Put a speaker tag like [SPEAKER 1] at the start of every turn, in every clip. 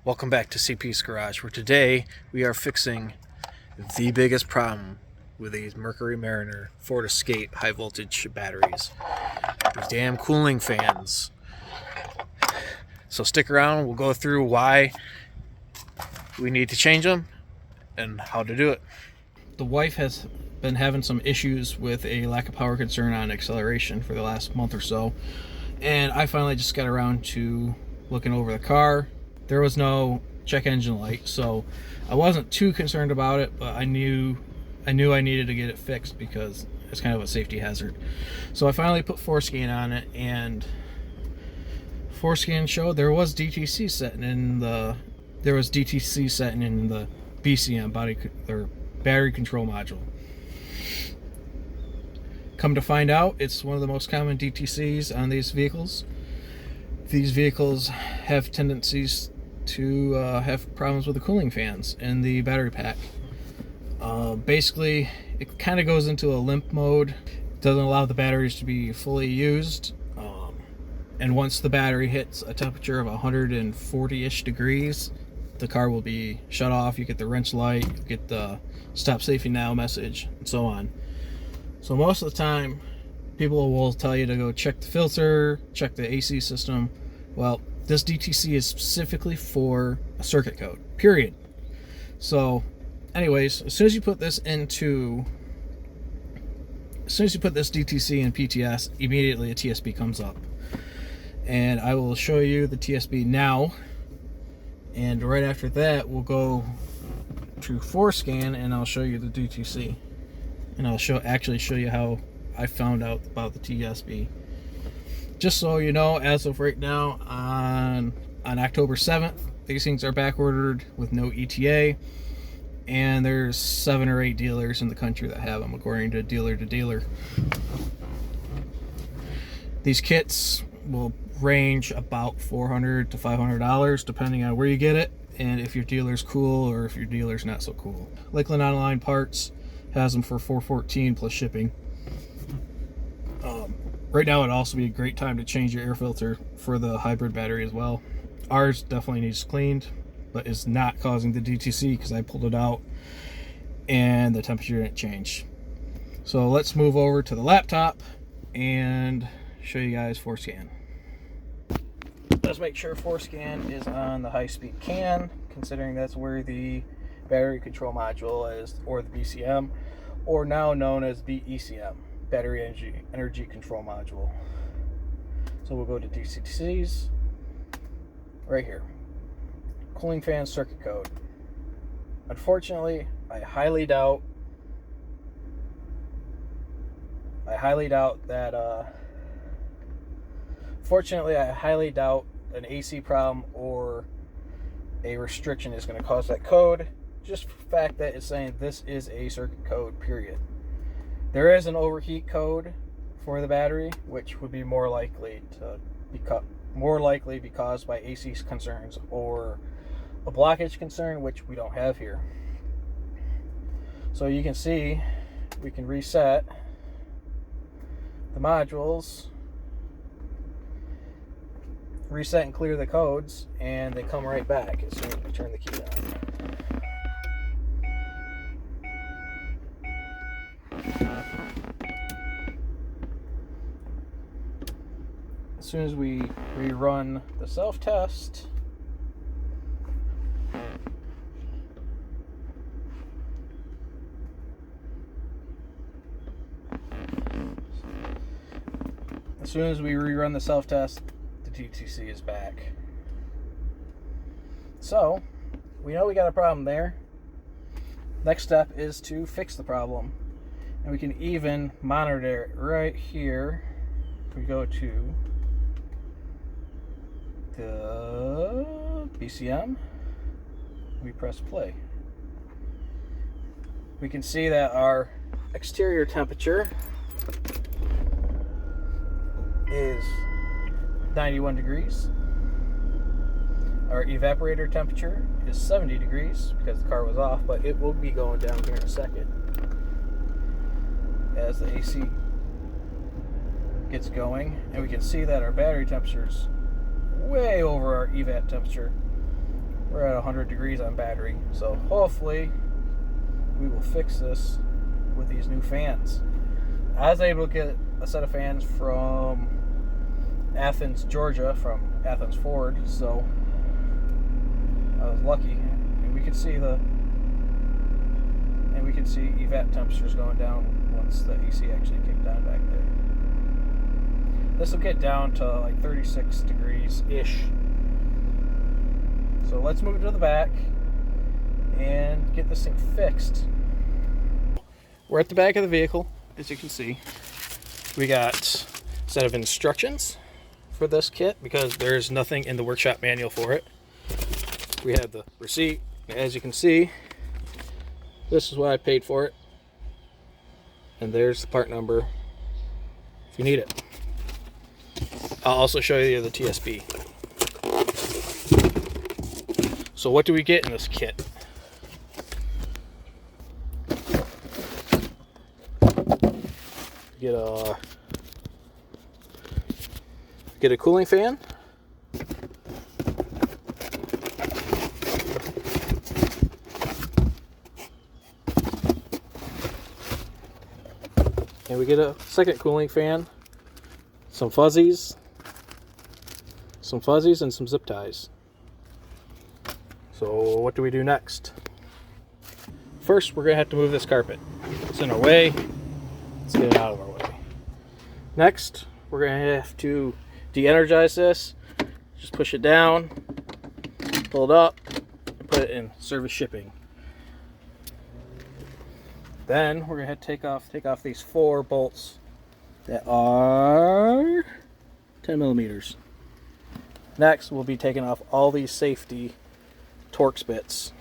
[SPEAKER 1] Welcome back to CP's Garage, where today we are fixing the biggest problem with these Mercury Mariner Ford Escape high voltage batteries. These damn cooling fans. So stick around, we'll go through why we need to change them and how to do it. The wife has been having some issues with a lack of power concern on acceleration for the last month or so, and I finally just got around to looking over the car. There was no check engine light, so I wasn't too concerned about it, but I knew I needed to get it fixed because it's kind of a safety hazard. So I finally put forscan on it, and forscan showed there was DTC setting in the BCM battery control module. Come to find out, it's one of the most common DTCs on these vehicles. These vehicles have tendencies to have problems with the cooling fans and the battery pack. Basically, it kind of goes into a limp mode. It doesn't allow the batteries to be fully used. And once the battery hits a temperature of 140-ish degrees, the car will be shut off. You get the wrench light, you get the stop safety now message, and so on. So most of the time, people will tell you to go check the filter, check the AC system. Well, this DTC is specifically for a circuit code, period. So anyways, as soon as you put this DTC in PTS, immediately a TSB comes up. And I will show you the TSB now. And right after that, we'll go to forscan and I'll show you the DTC. And I'll actually show you how I found out about the TSB. Just so you know, as of right now, on October 7th, these things are back ordered with no ETA, and there's 7 or 8 dealers in the country that have them, according to dealer to dealer. These kits will range about $400 to $500 depending on where you get it and if your dealer's cool or if your dealer's not so cool. Lakeland Online Parts has them for $414 plus shipping. Right now would also be a great time to change your air filter for the hybrid battery as well. Ours definitely needs cleaned, but it's not causing the DTC because I pulled it out and the temperature didn't change. So let's move over to the laptop and show you guys forscan. Let's make sure forscan is on the high-speed CAN, considering that's where the battery control module is, or the BCM, or now known as BECM, battery energy control module. So we'll go to DCCs right here, cooling fan circuit code. Unfortunately, I highly doubt an AC problem or a restriction is going to cause that code, just for the fact that it's saying this is a circuit code, period. There is an overheat code for the battery, which would be more likely be caused by AC concerns or a blockage concern, which we don't have here. So you can see we can reset the modules, reset and clear the codes, and they come right back as soon as we turn the key on. As soon as we rerun the self-test, the DTC is back. So we know we got a problem there. Next step is to fix the problem, and we can even monitor it right here. If we go to the BCM, we press play, we can see that our exterior temperature is 91 degrees. Our evaporator temperature is 70 degrees because the car was off, but it will be going down here in a second as the AC gets going, and we can see that our battery temperature is way over our evap temperature. we're at 100 degrees on battery. So hopefully we will fix this with these new fans. I was able to get a set of fans from Athens, Georgia, from Athens Ford, so I was lucky. And we could see evap temperatures going down once the AC actually kicked on back there. This will get down to like 36 degrees ish. So let's move it to the back and get this thing fixed. We're at the back of the vehicle, as you can see. We got a set of instructions for this kit because there's nothing in the workshop manual for it. We have the receipt. As you can see, this is what I paid for it. And there's the part number if you need it. I'll also show you the TSB. So what do we get in this kit? Get a cooling fan. And we get a second cooling fan, some fuzzies and some zip ties. So what do we do next? First, we're gonna have to move this carpet. It's in our way. Let's get it out of our way. Next, we're gonna have to de-energize this. Just push it down, pull it up, and put it in service shipping. Then we're gonna have to take off these 4 bolts that are 10 millimeters. Next, we'll be taking off all these safety Torx bits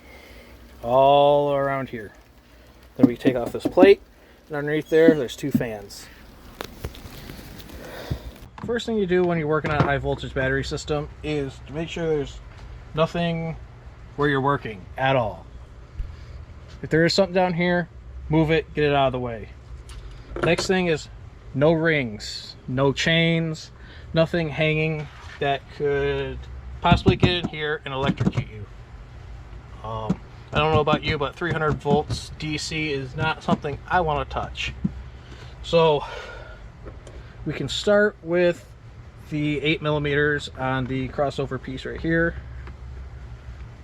[SPEAKER 1] all around here. Then we take off this plate, and underneath there's 2 fans. First thing you do when you're working on a high voltage battery system is to make sure there's nothing where you're working at all. If there is something down here, move it, get it out of the way. Next thing is no rings, no chains, nothing hanging that could possibly get in here and electrocute you. I don't know about you, but 300 volts DC is not something I want to touch. So we can start with the 8 millimeters on the crossover piece right here.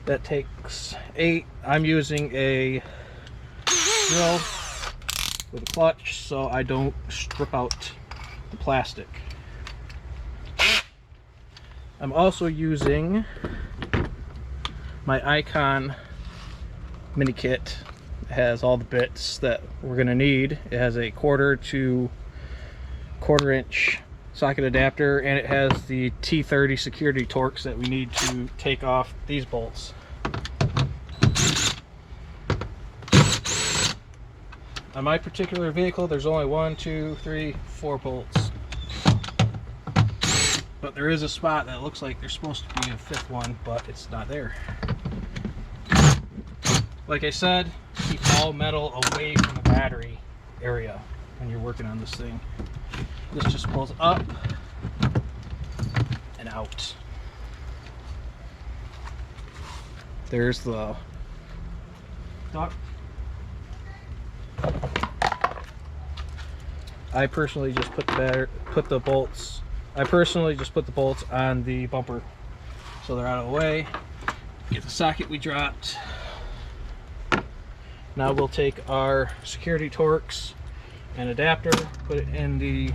[SPEAKER 1] That takes 8. I'm using a drill with a clutch so I don't strip out the plastic. I'm also using my Icon mini kit. It has all the bits that we're gonna need. It has a 1/4 to 1/4 inch socket adapter, and it has the T30 security Torx that we need to take off these bolts. On my particular vehicle, there's only 1, 2, 3, 4 bolts. But there is a spot that looks like there's supposed to be a 5th one, but it's not there. Like I said, keep all metal away from the battery area when you're working on this thing. This just pulls up and out. There's the duct. I personally just put the bolts on the bumper so they're out of the way. Get the socket we dropped. Now we'll take our security Torx and adapter, put it in the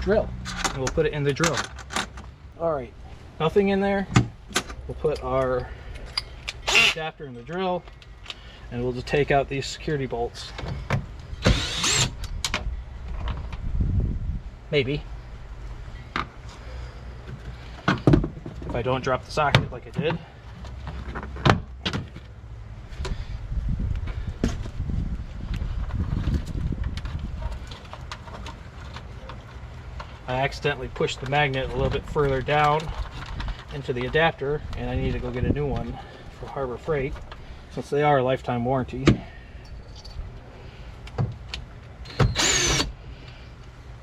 [SPEAKER 1] drill, and we'll put it in the drill. Alright, nothing in there. We'll put our adapter in the drill, and we'll just take out these security bolts. Maybe. If I don't drop the socket like I did. I accidentally pushed the magnet a little bit further down into the adapter, and I need to go get a new one for Harbor Freight since they are a lifetime warranty.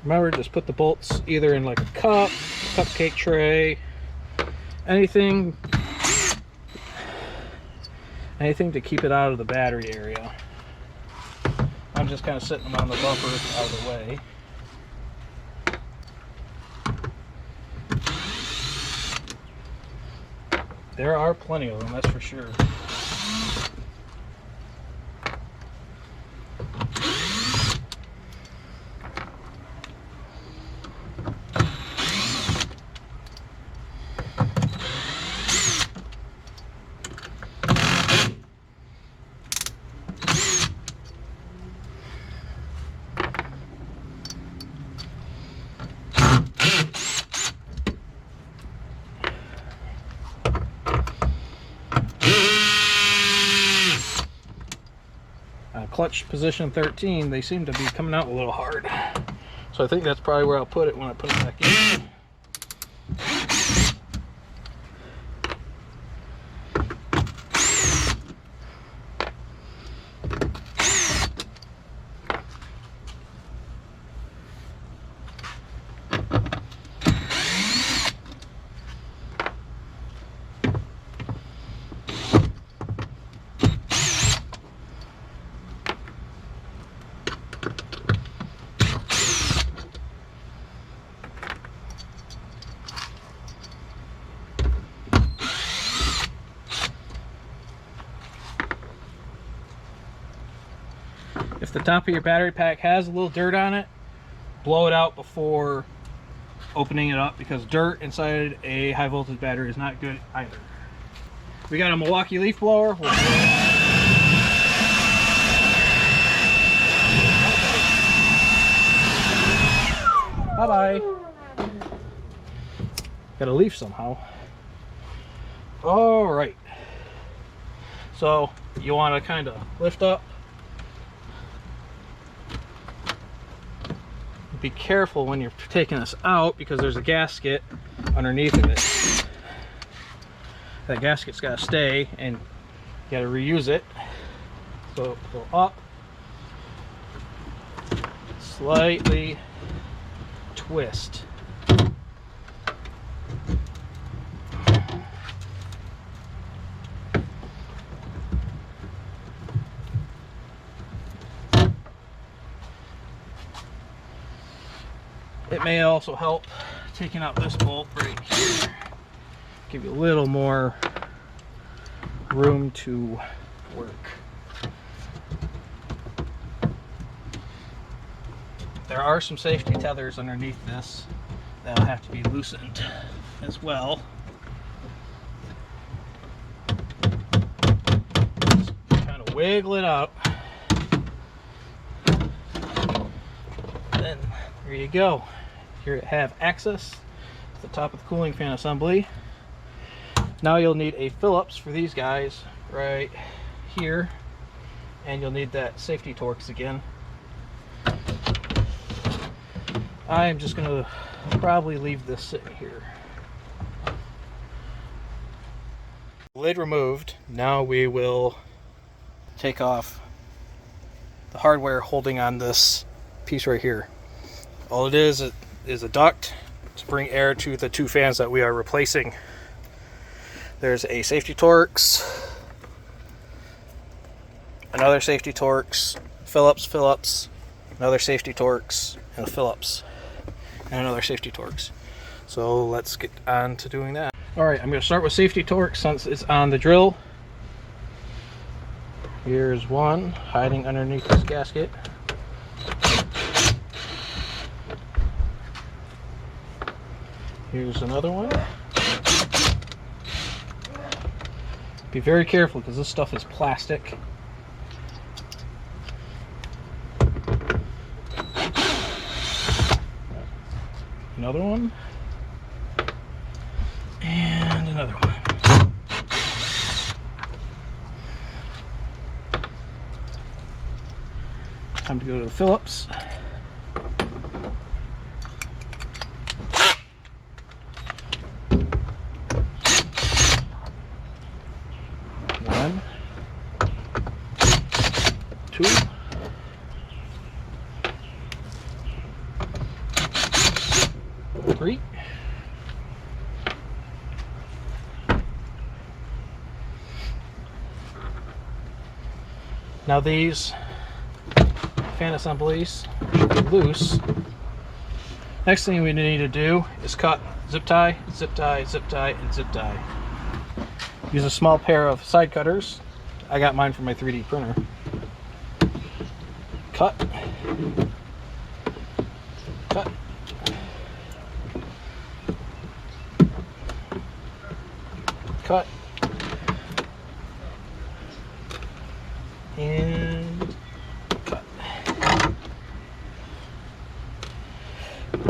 [SPEAKER 1] Remember, just put the bolts either in like a cup, cupcake tray, anything anything to keep it out of the battery area. I'm just kind of sitting them on the bumper out of the way. There are plenty of them, that's for sure. Clutch position 13, they seem to be coming out a little hard. So I think that's probably where I'll put it when I put it back in. If the top of your battery pack has a little dirt on it, blow it out before opening it up, because dirt inside a high voltage battery is not good either. We got a Milwaukee leaf blower. Bye-bye. Got a leaf somehow. All right. So you want to kind of lift up. Be careful when you're taking this out, because there's a gasket underneath of it. That gasket's got to stay, and you got to reuse it. So pull up, slightly twist. It may also help taking out this bolt right here. Give you a little more room to work. There are some safety tethers underneath this that'll have to be loosened as well. Just kind of wiggle it out. Then there you go. Here you have access to the top of the cooling fan assembly. Now you'll need a Phillips for these guys right here, and you'll need that safety Torx again. I am just going to probably leave this sitting here. Lid removed. Now we will take off the hardware holding on this piece right here. All it is a duct to bring air to the two fans that we are replacing. There's a safety Torx, another safety Torx, Phillips, another safety Torx, and a Phillips, and another safety Torx. So let's get on to doing that. Alright, I'm going to start with safety Torx since it's on the drill. Here's one hiding underneath this gasket. Here's another one. Be very careful because this stuff is plastic. Another one. And another one. Time to go to the Phillips. One, two, three, Now these fan assemblies should be loose. Next thing we need to do is cut zip tie, zip tie, zip tie, and zip tie. Use a small pair of side cutters. I got mine from my 3D printer. Cut. Cut. Cut. And cut.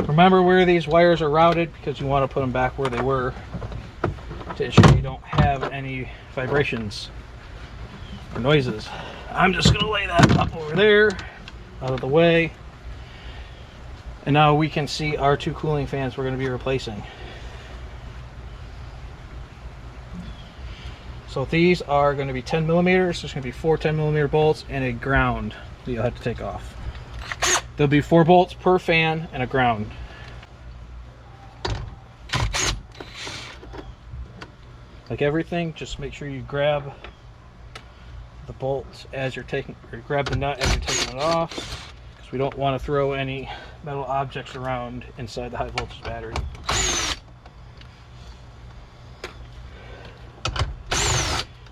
[SPEAKER 1] Remember where these wires are routed, because you want to put them back where they were to ensure you don't have any vibrations or noises. I'm just going to lay that up over there, out of the way. And now we can see our 2 cooling fans we're going to be replacing. So these are going to be 10 millimeters. There's going to be 4 10mm bolts and a ground that you'll have to take off. There'll be 4 bolts per fan and a ground. Like everything, just make sure you grab the bolts as you're taking, or grab the nut as you're taking it off, because we don't want to throw any metal objects around inside the high voltage battery.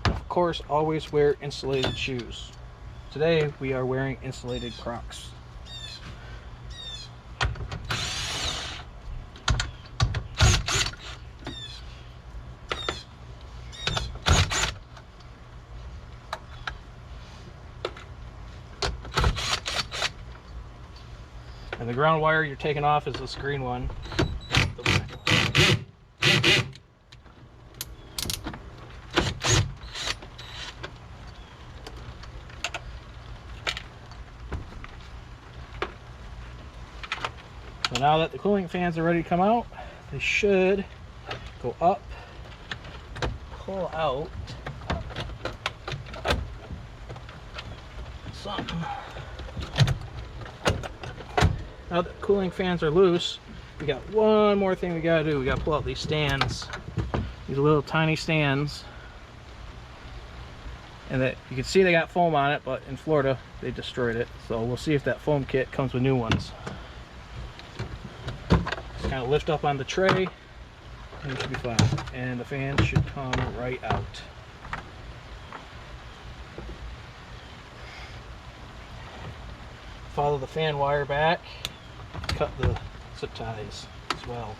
[SPEAKER 1] Of course, always wear insulated shoes. Today we are wearing insulated Crocs. And the ground wire you're taking off is this green one. So now that the cooling fans are ready to come out, they should go up, pull out something. Now that the cooling fans are loose, we got one more thing we gotta do. We gotta pull out these stands, these little tiny stands. And that you can see they got foam on it, but in Florida they destroyed it. So we'll see if that foam kit comes with new ones. Just kind of lift up on the tray and it should be fine. And the fan should come right out. Follow the fan wire back. Cut the zip ties as well.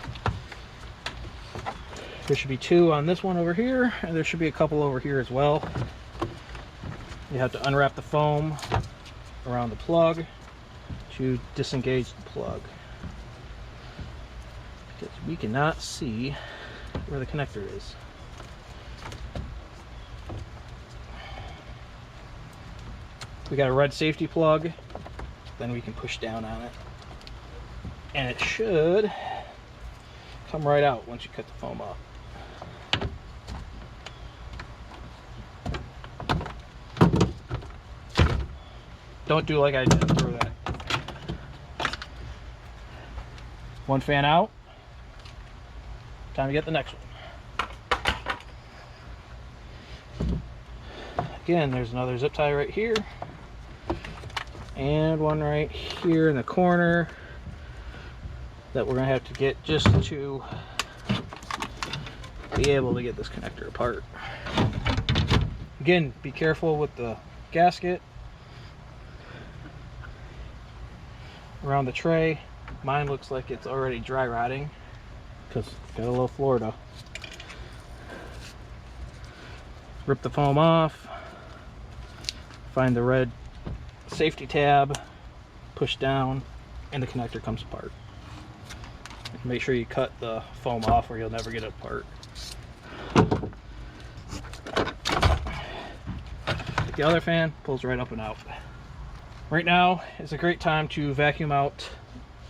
[SPEAKER 1] There should be 2 on this one over here, and there should be a couple over here as well. You have to unwrap the foam around the plug to disengage the plug, because we cannot see where the connector is. We got a red safety plug, then we can push down on it. And it should come right out once you cut the foam off. Don't do like I did, throw that. One fan out. Time to get the next one. Again, there's another zip tie right here. And one right here in the corner that we're going to have to get just to be able to get this connector apart. Again, be careful with the gasket around the tray. Mine looks like it's already dry rotting because got a little Florida. Rip the foam off, find the red safety tab, push down, and the connector comes apart. Make sure you cut the foam off or you'll never get it apart. The other fan pulls right up and out. Right now is a great time to vacuum out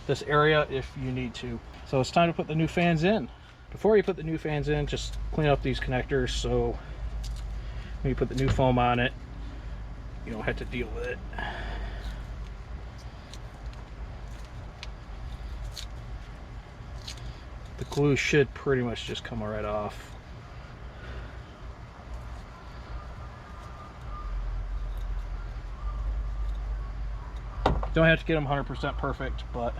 [SPEAKER 1] this area if you need to. So it's time to put the new fans in. Before you put the new fans in, just clean up these connectors so when you put the new foam on it, you don't have to deal with it. The glue should pretty much just come right off.
[SPEAKER 2] Don't have to get them 100% perfect, but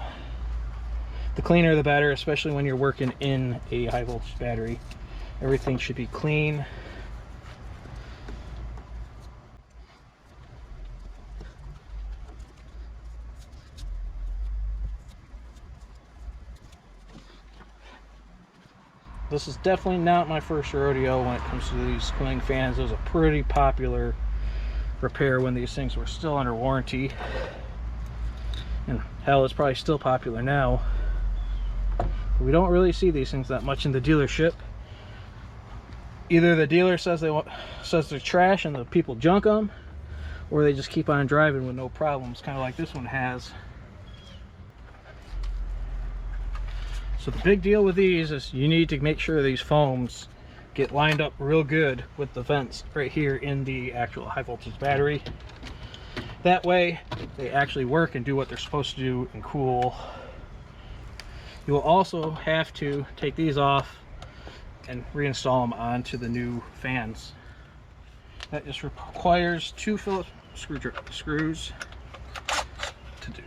[SPEAKER 2] the cleaner the better, especially when you're working in a high voltage battery. Everything should be clean. This is definitely not my first rodeo when it comes to these cooling fans. It was a pretty popular repair when these things were still under warranty. And hell, it's probably still popular now. We don't really see these things that much in the dealership. Either the dealer says they're trash and the people junk them, or they just keep on driving with no problems, kind of like this one has. So the big deal with these is you need to make sure these foams get lined up real good with the vents right here in the actual high voltage battery. That way they actually work and do what they're supposed to do and cool. You will also have to take these off and reinstall them onto the new fans. That just requires 2 Phillips screws to do.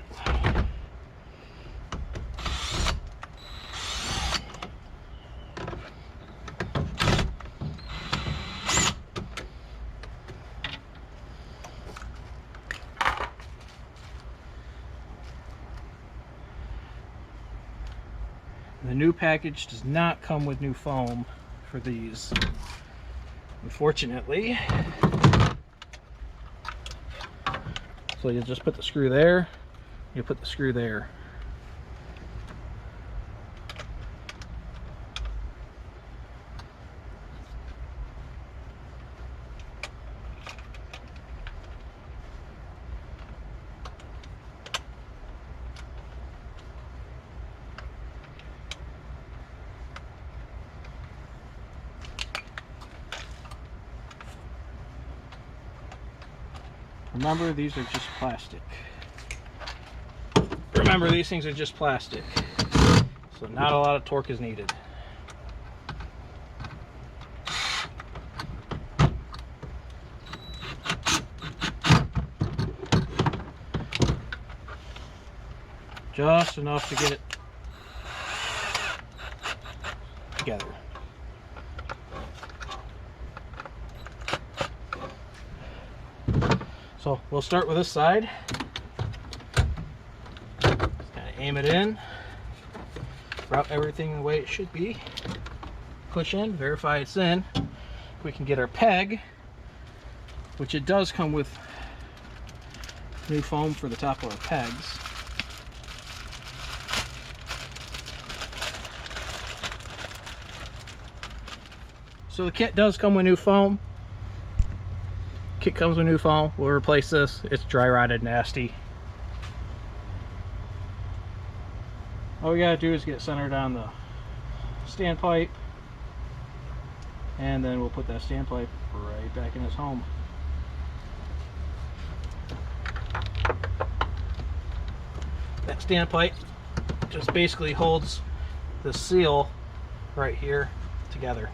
[SPEAKER 2] The new package does not come with new foam for these, unfortunately. So you just put the screw there, you put the screw there. Remember, these are just plastic. Remember, these things are just plastic. So not a lot of torque is needed. Just enough to get it together. So we'll start with this side. Just kind of aim it in, route everything the way it should be. Push in, verify it's in. We can get our peg, which it does come with new foam for the top of our pegs. So the kit does come with new foam. Kit comes with new foam. We'll replace this. It's dry rotted nasty. All we gotta do is get it centered on the standpipe, and then we'll put that standpipe right back in its home. That standpipe just basically holds the seal right here together.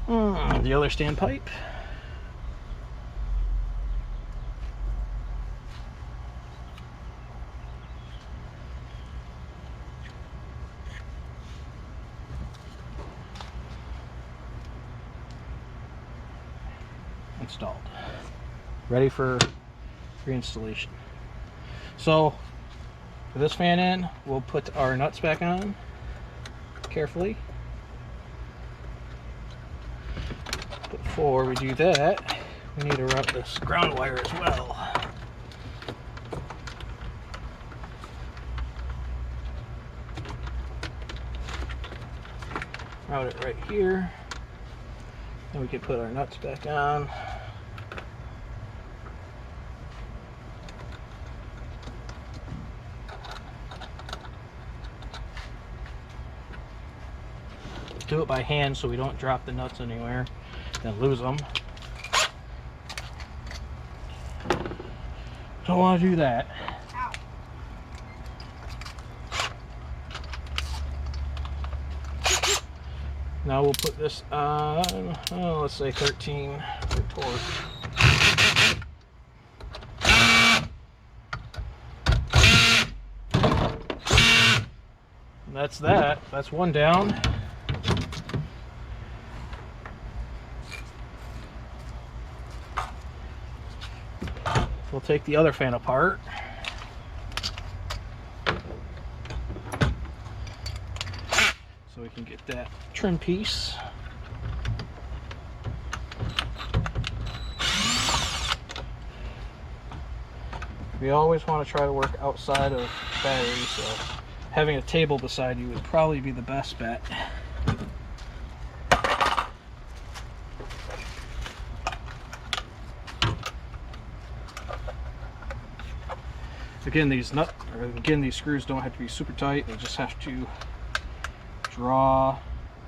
[SPEAKER 2] The other standpipe. Installed. Ready for reinstallation. So for this fan in, we'll put our nuts back on carefully. But before we do that, we need to route this ground wire as well. Route it right here. Then we can put our nuts back on. Do it by hand so we don't drop the nuts anywhere and lose them. Don't want to do that. Ow. Now we'll put this on, let's say 13 for torque. that's that. That's one down. We'll take the other fan apart. So we can get that trim piece. We always want to try to work outside of batteries, so having a table beside you would probably be the best bet. Again, these screws don't have to be super tight. They just have to draw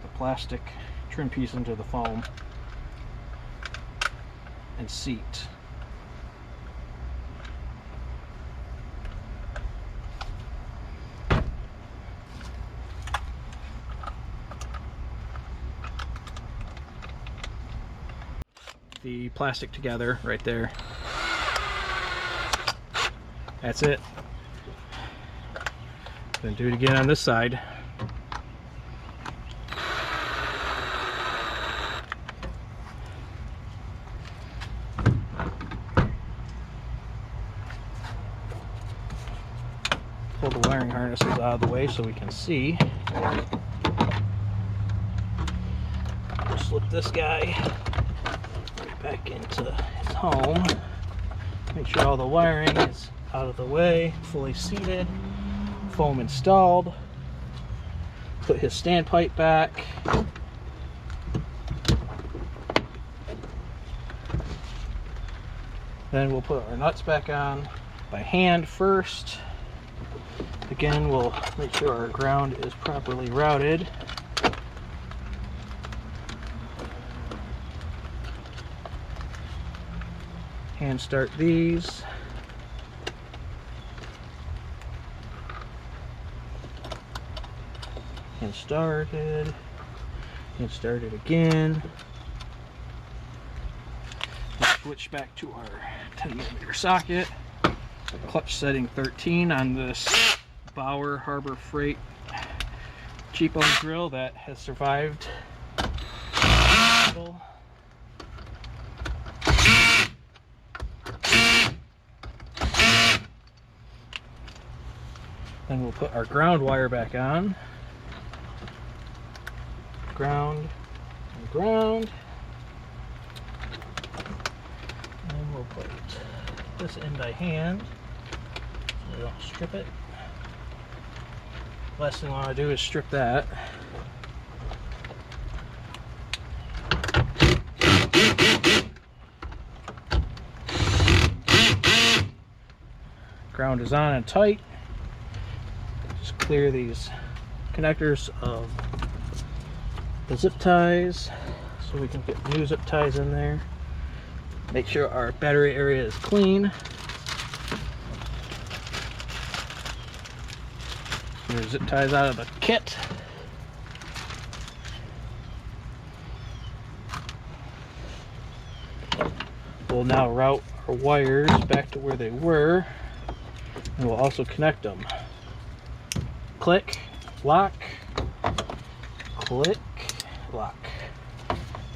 [SPEAKER 2] the plastic trim piece into the foam and seat. The plastic together right there. That's it. Then do it again on this side. Pull the wiring harnesses out of the way so we can see. Slip this guy right back into his home. Make sure all the wiring is out of the way, fully seated, foam installed. Put his standpipe back. Then we'll put our nuts back on by hand first. Again, we'll make sure our ground is properly routed. Hand start these. Hand started. Hand started again. We'll switch back to our 10mm socket. Clutch setting 13 on this Bauer Harbor Freight cheap owned grill that has survived. Then we'll put our ground wire back on. Ground and ground. And we'll put this in by hand so we don't strip it. Last thing I want to do is strip that. Ground is on and tight. Just clear these connectors of the zip ties so we can get new zip ties in there. Make sure our battery area is clean. There's zip ties out of the kit. We'll now route our wires back to where they were, and we'll also connect them. Click, lock, click, lock.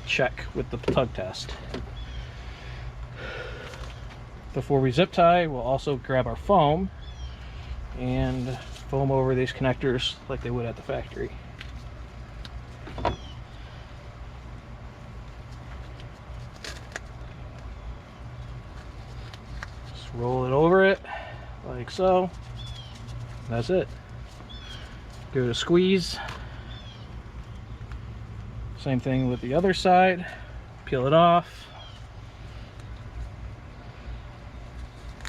[SPEAKER 2] Check with the tug test. Before we zip tie, we'll also grab our foam and foam over these connectors like they would at the factory. Just roll it over it like so. That's it. Give it a squeeze. Same thing with the other side. Peel it off.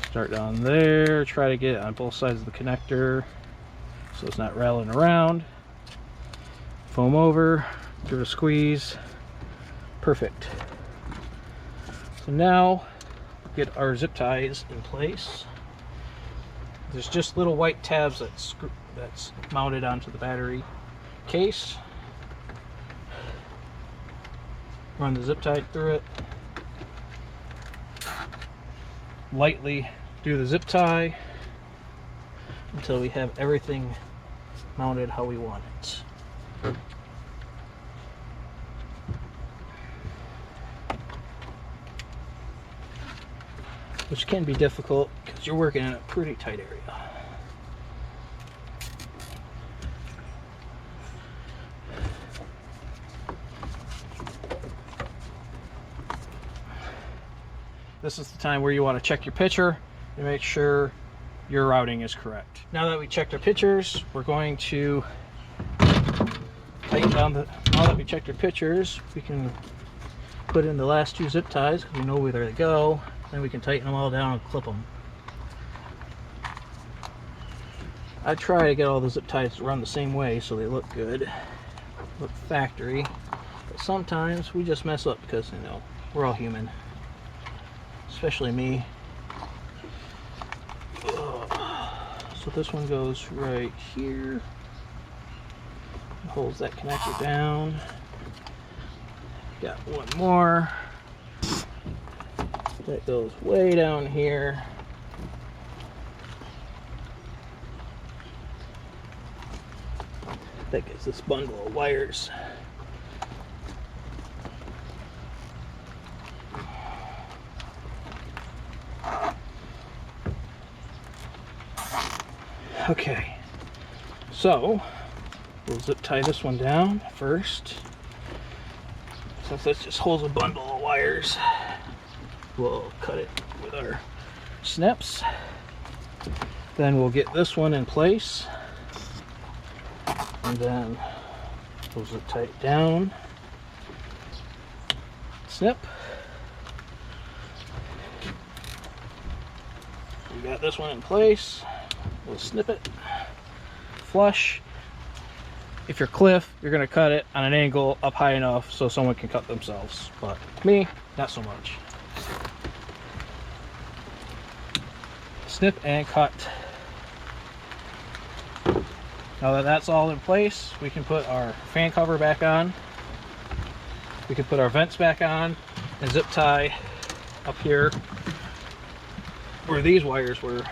[SPEAKER 2] Start down there. Try to get it on both sides of the connector so it's not rattling around. Foam over. Give it a squeeze. Perfect. So now get our zip ties in place. There's just little white tabs that's mounted onto the battery case. Run the zip tie through it. Lightly do the zip tie until we have everything mounted how we want it. Which can be difficult because you're working in a pretty tight area. This is the time where you want to check your picture and make sure your routing is correct. Now that we checked our pictures, we're going to tighten down now that we checked our pictures, we can put in the last 2 zip ties because we know where they go. Then we can tighten them all down and clip them. I try to get all the zip ties to run the same way so they look good, look factory. But sometimes we just mess up because, you know, we're all human. Especially me. So this one goes right here. Holds that connector down. Got one more. That goes way down here. That gets this bundle of wires. Okay, so we'll zip tie this one down first. Since this just holds a bundle of wires, we'll cut it with our snips. Then we'll get this one in place, and then we'll zip tie it down. Snip. We got this one in place. We'll snip it flush. If you're Cliff, you're going to cut it on an angle up high enough so someone can cut themselves, but me, not so much. Snip and cut. Now that that's all in place, we can put our fan cover back on. We can put our vents back on and zip tie up here where these wires were.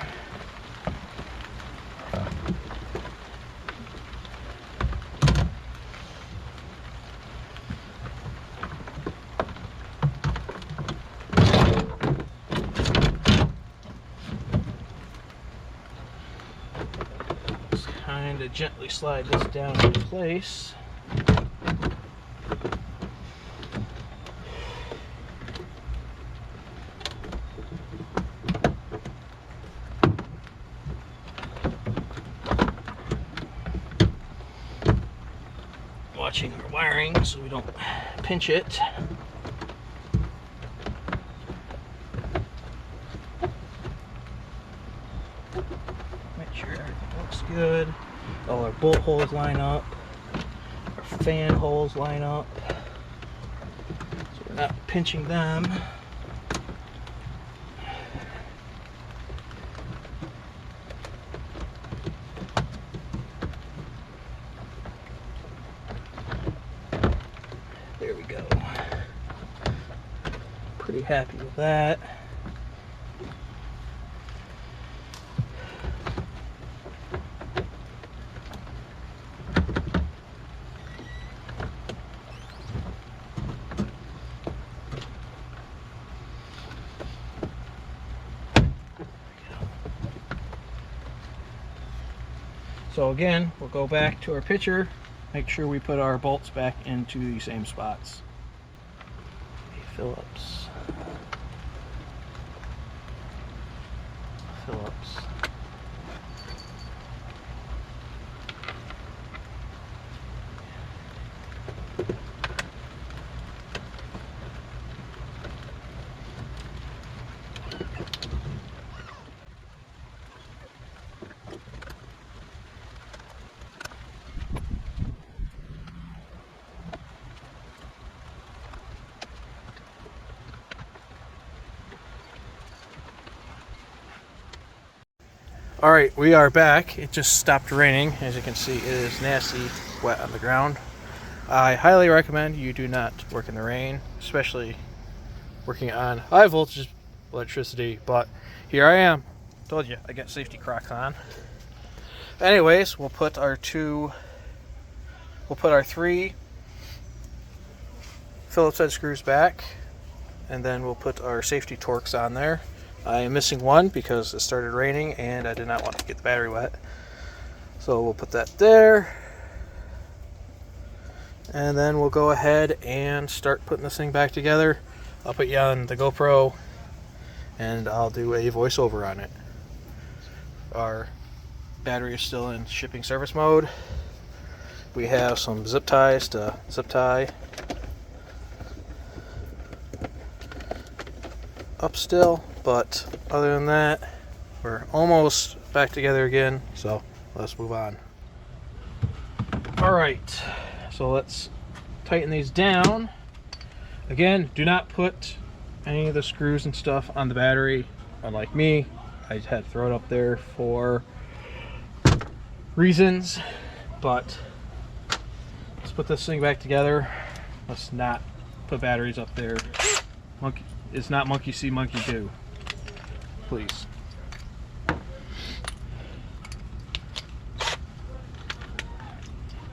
[SPEAKER 2] Kind of gently slide this down into place. Watching our wiring so we don't pinch it. Make sure everything looks good. All our bolt holes line up. Our fan holes line up. So we're not pinching them. There we go. Pretty happy with that. So again, we'll go back to our picture, make sure we put our bolts back into the same spots. Phillips. Phillips. Alright, we are back. It just stopped raining. As you can see, it is nasty wet on the ground. I highly recommend you do not work in the rain, especially working on high voltage electricity, but here I am. Told you, I got safety Crocs on. Anyways, we'll put our 3 Phillips head screws back, and then we'll put our safety Torx on there. I am missing one because it started raining and I did not want to get the battery wet. So we'll put that there. And then we'll go ahead and start putting this thing back together. I'll put you on the GoPro and I'll do a voiceover on it. Our battery is still in shipping service mode. We have some zip ties to zip tie up still, but other than that, we're almost back together again, so let's move on. Alright, so let's tighten these down. Again, do not put any of the screws and stuff on the battery. Unlike me, I had to throw it up there for reasons, but let's put this thing back together. Let's not put batteries up there. It's not monkey see, monkey do. Please.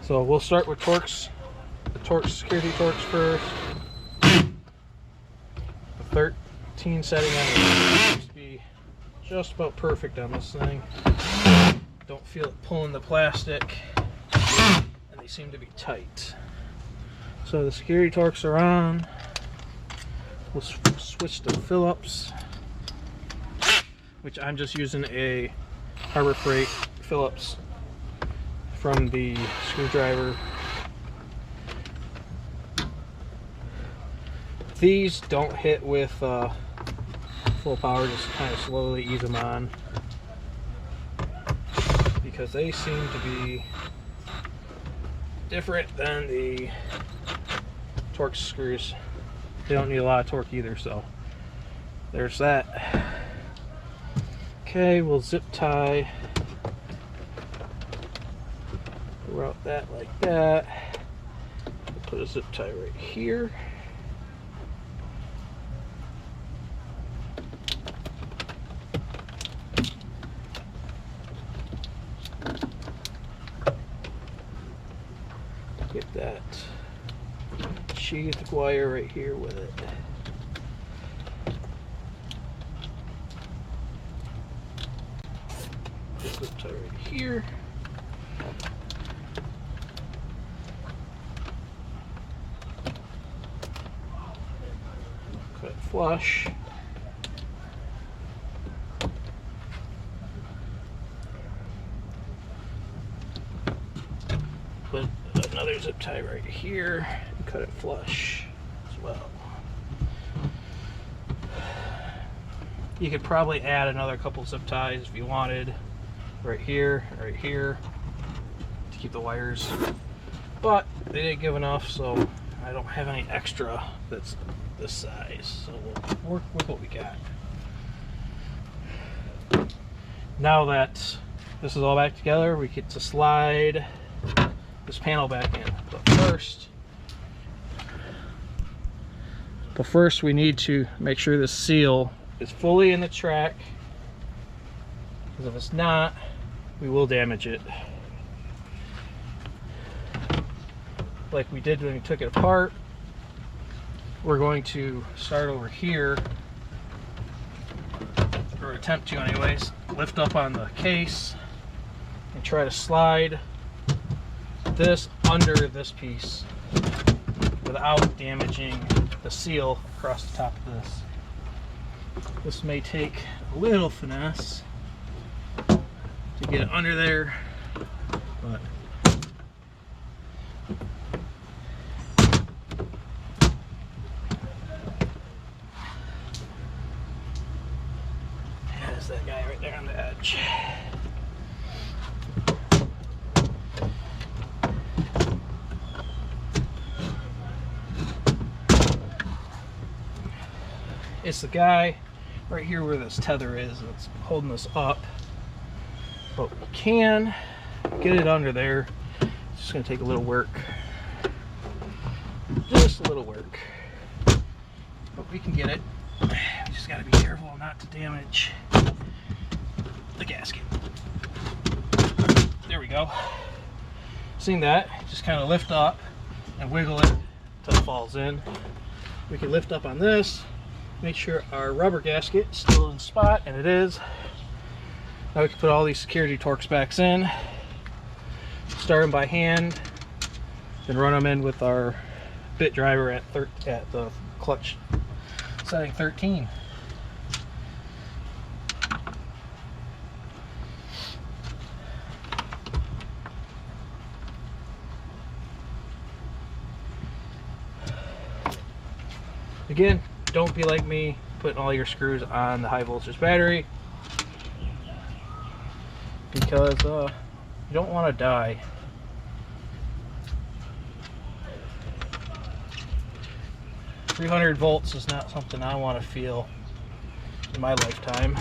[SPEAKER 2] So we'll start with Torx. The Torx security Torx first. The 13 setting on it seems to be just about perfect on this thing. Don't feel it pulling the plastic, and they seem to be tight. So the security Torx are on. We'll switch to Phillips, which I'm just using a Harbor Freight Phillips from the screwdriver. These don't hit with full power, just kind of slowly ease them on, because they seem to be different than the Torx screws. They don't need a lot of torque either, so there's that. Okay, we'll zip tie. Route that like that. We'll put a zip tie right here. Get that sheath wire right here with it. This zip tie right here. Cut it flush. Put another zip tie right here and cut it flush as well. You could probably add another couple zip ties if you wanted, right here to keep the wires, but they didn't give enough, so I don't have any extra that's this size, so we'll work with what we got. Now that this is all back together, we get to slide this panel back in. But first we need to make sure the seal is fully in the track, because if it's not, we will damage it, like we did when we took it apart. We're going to start over here, or attempt to anyways, lift up on the case and try to slide this under this piece without damaging the seal across the top of this. This may take a little finesse to get it under there, but there's that guy right there on the edge. It's the guy right here where this tether is that's holding this up, but we can get it under there. It's just going to take a little work, just a little work, but we can get it. We just got to be careful not to damage the gasket. There we go. Seen that? Just kind of lift up and wiggle it until it falls in. We can lift up on this, make sure our rubber gasket is still in spot, and it is. Now we can put all these security Torx backs in, start them by hand, then run them in with our bit driver at the clutch setting 13. Again, don't be like me putting all your screws on the high voltage battery, because you don't want to die. "300 volts is not something I want to feel in my lifetime,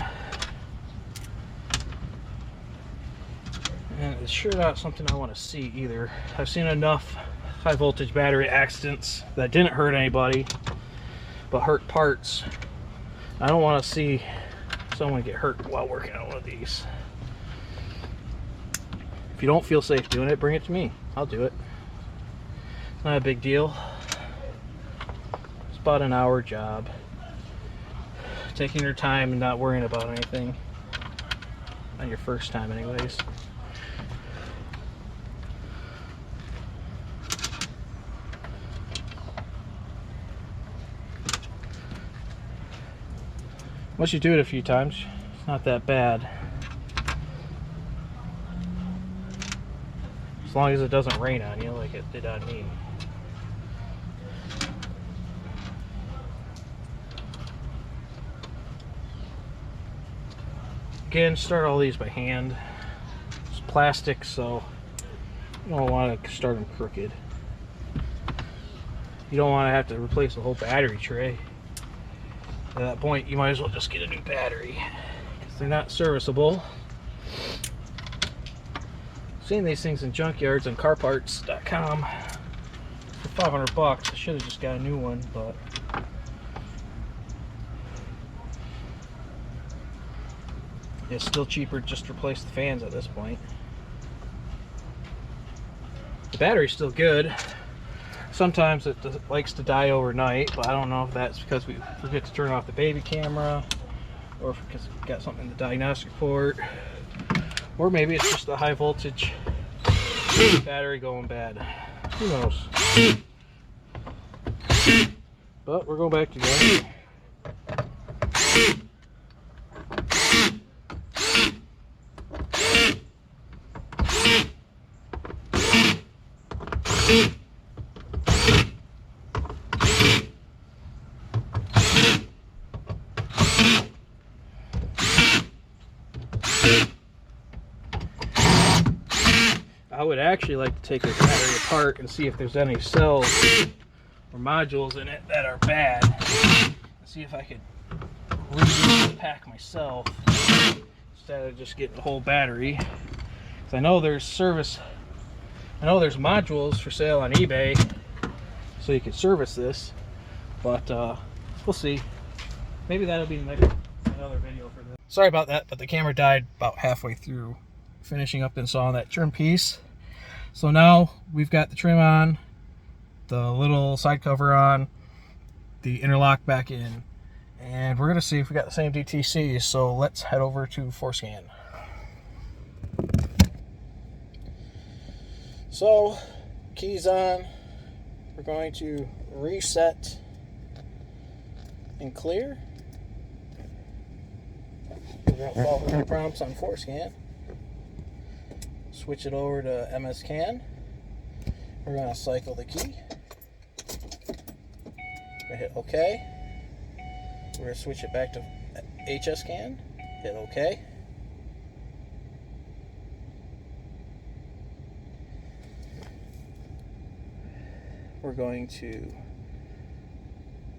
[SPEAKER 2] and it's sure not something I want to see either. I've seen enough high voltage battery accidents that didn't hurt anybody but hurt parts. I don't want to see someone get hurt while working on one of these. If you don't feel safe doing it, bring it to me. I'll do it. It's not a big deal. It's about an hour job. Taking your time and not worrying about anything. On your first time anyways. Once you do it a few times, it's not that bad. As long as it doesn't rain on you like it did on me. Again, start all these by hand. It's plastic, so you don't want to start them crooked. You don't want to have to replace the whole battery tray. At that point, you might as well just get a new battery, because they're not serviceable. Seeing these things in junkyards and carparts.com for 500 bucks. I should have just got a new one, but it's still cheaper to just replace the fans at this point. The battery's still good. Sometimes it likes to die overnight, but I don't know if that's because we forget to turn off the baby camera, or if it's got something in the diagnostic port, or maybe it's just the high voltage battery going bad. Who knows? But we're going back together. I would actually like to take the battery apart and see if there's any cells or modules in it that are bad. See if I could repack myself instead of just getting the whole battery. Because I know there's modules for sale on eBay, so you can service this. But we'll see. Maybe that'll be another video for this. Sorry about that, but the camera died about halfway through finishing up installing that trim piece. So now we've got the trim on, the little side cover on, the interlock back in, and we're going to see if we got the same DTC. So let's head over to forscan. So keys on, we're going to reset and clear. We're going to follow the prompts on forscan. Switch it over to MS CAN. We're going to cycle the key. We're going to hit OK. We're going to switch it back to HS CAN. Hit OK. We're going to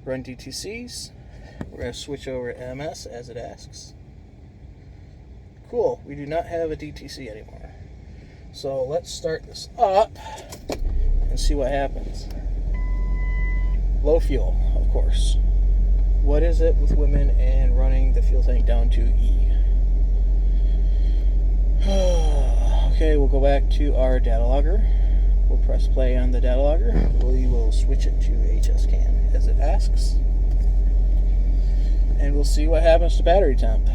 [SPEAKER 2] run DTCs. We're going to switch over to MS as it asks. Cool, we do not have a DTC anymore. So let's start this up and see what happens. Low fuel, of course. What is it with women and running the fuel tank down to E? Okay, we'll go back to our data logger. We'll press play on the data logger. We will switch it to HScan as it asks. And we'll see what happens to battery temp.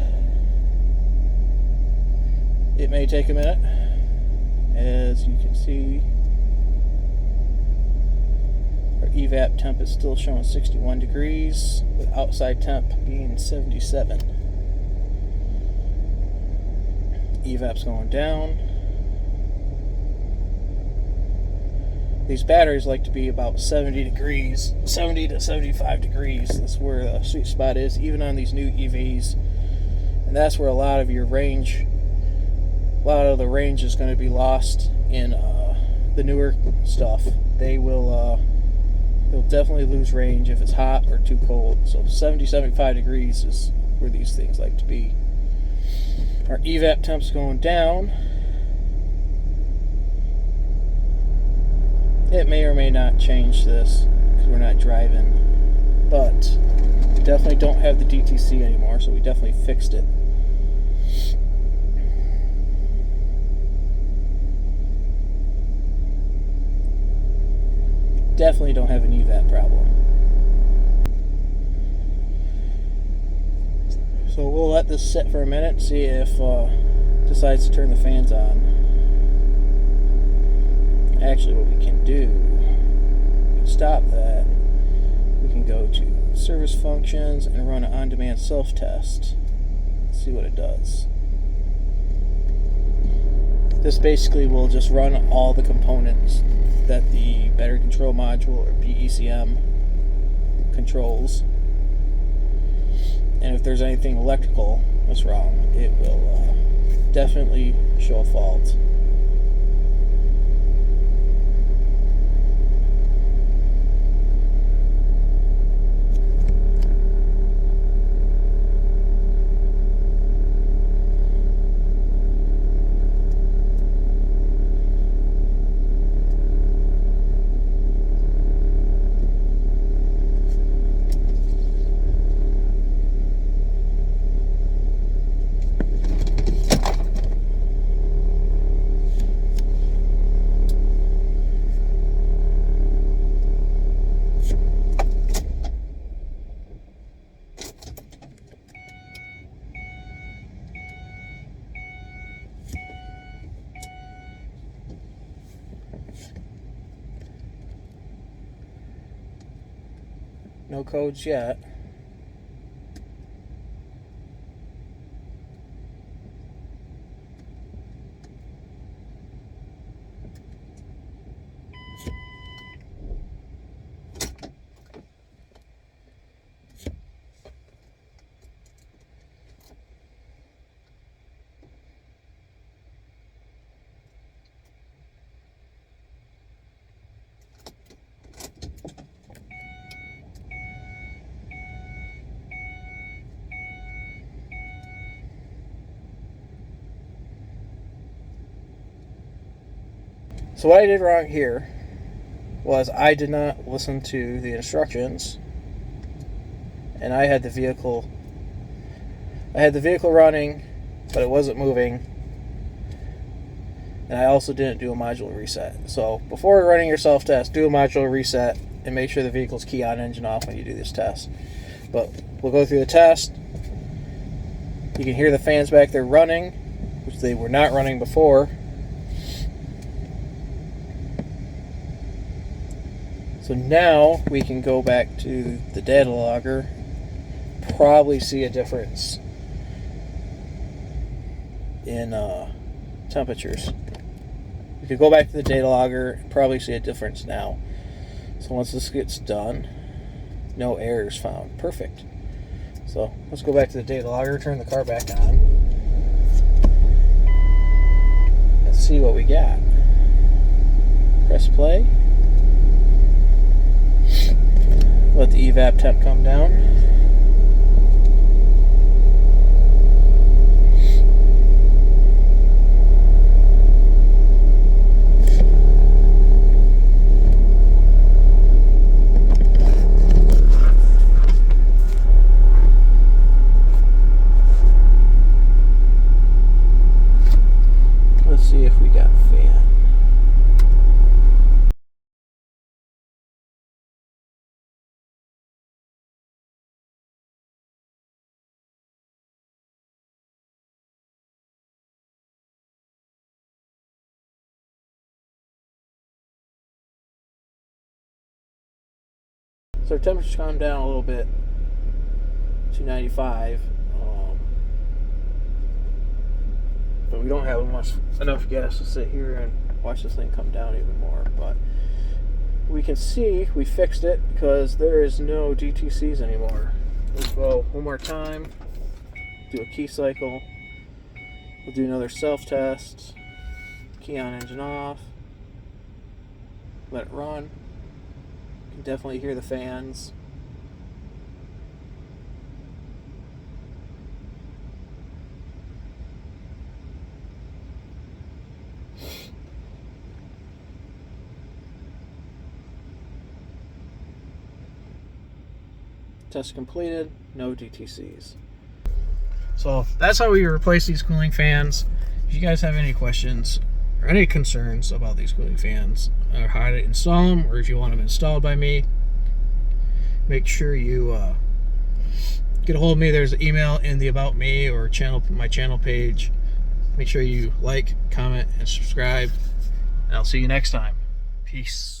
[SPEAKER 2] It may take a minute. As you can see, our evap temp is still showing 61 degrees, with outside temp being 77. Evap's going down. These batteries like to be about 70 degrees, 70 to 75 degrees. That's where the sweet spot is, even on these new EVs. And that's where a lot of your range, a lot of the range is going to be lost in the newer stuff. They'll definitely lose range if it's hot or too cold. So 70, 75 degrees is where these things like to be. Our evap temp's going down. It may or may not change this because we're not driving, but we definitely don't have the DTC anymore, so we definitely fixed it. We definitely don't have an evap problem. So we'll let this sit for a minute and see if it decides to turn the fans on. Actually, what we can do, we can stop that. We can go to service functions and run an on-demand self-test. See what it does. This basically will just run all the components that the battery control module or PECM controls. And if there's anything electrical that's wrong, it will definitely show a fault. No codes yet. So what I did wrong here was I did not listen to the instructions, and I had the vehicle running, but it wasn't moving, and I also didn't do a modular reset. So before running your self-test, do a modular reset and make sure the vehicle's key on, engine off when you do this test. But we'll go through the test. You can hear the fans back there running, which they were not running before. So now we can go back to the data logger, probably see a difference in temperatures. We could go back to the data logger and probably see a difference now. So once this gets done, no errors found. Perfect. So let's go back to the data logger, turn the car back on, and see what we got. Press play. Let the evap temp come down. Let's see if we got
[SPEAKER 1] So our temperature's calmed down a little bit to 95. But we don't have enough gas to sit here and watch this thing come down even more. But we can see we fixed it because there is no DTCs anymore. We'll go one more time, do a key cycle. We'll do another self-test. Key on, engine off. Let it run. You can definitely hear the fans. Test completed, no DTCs. So that's how we replace these cooling fans. If you guys have any questions or any concerns about these cooling fans, or how to install them, or if you want them installed by me, make sure you get a hold of me. There's an email in the About Me or my channel page. Make sure you like, comment, and subscribe. And I'll see you next time. Peace.